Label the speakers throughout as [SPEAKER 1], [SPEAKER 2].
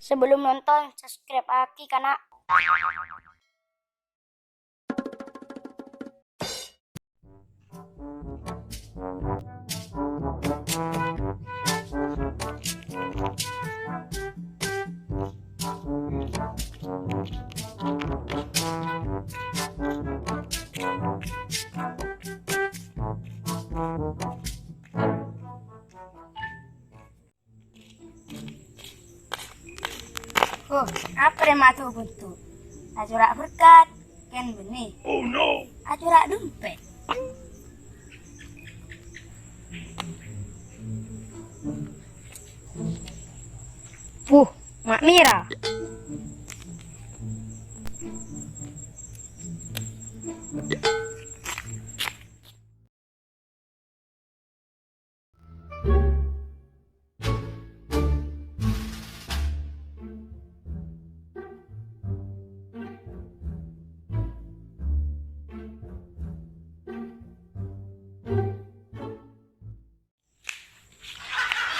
[SPEAKER 1] Sebelum nonton, subscribe Aki karena apa yang matu buntu? Acurak berkat, ken benih. Oh no. Acurak dompet. Mak Mira.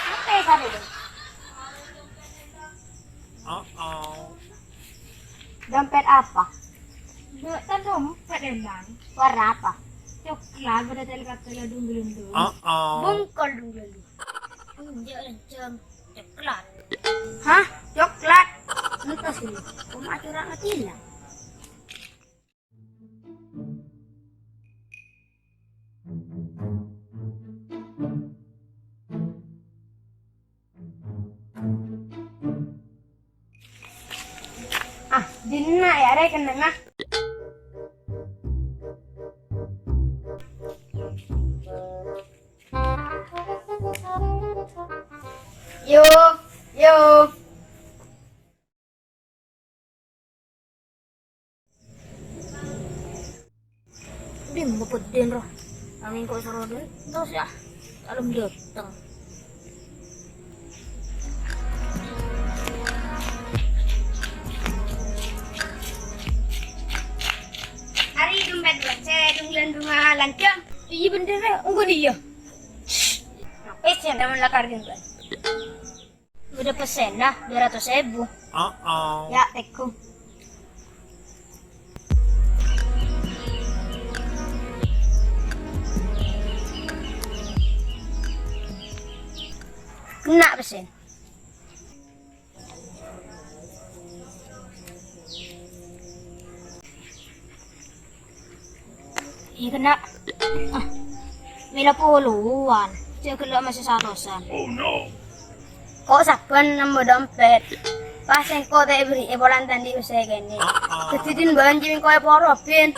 [SPEAKER 1] Apa ya tadi? Dompet apa?
[SPEAKER 2] Kan dompet emang.
[SPEAKER 1] Warna apa?
[SPEAKER 2] Coklat pada kata dulu.
[SPEAKER 1] Bungkol dulu. Jam coklat. Hah? Coklat? Entah sih. Cuma acurak ngetila. Dina ya ada kena mah. Yo. Dim beputin roh. Angin kok suruh dulu. Terus ya. Kalau datang. Hari dompet baca dunglan dunga lancang. Iya bener ya, enggak dia. Pesen teman lakar juga. Udah pesen dah 200.000. Ya, teku. Kena pesen. Iya kena. Mila puluhan. Dia kena masih satusan. Oh no. Kok saban nambah dompet. Pas yang kau tak beri bolan tadi usai gini. Ketitin banjir kau poro pin.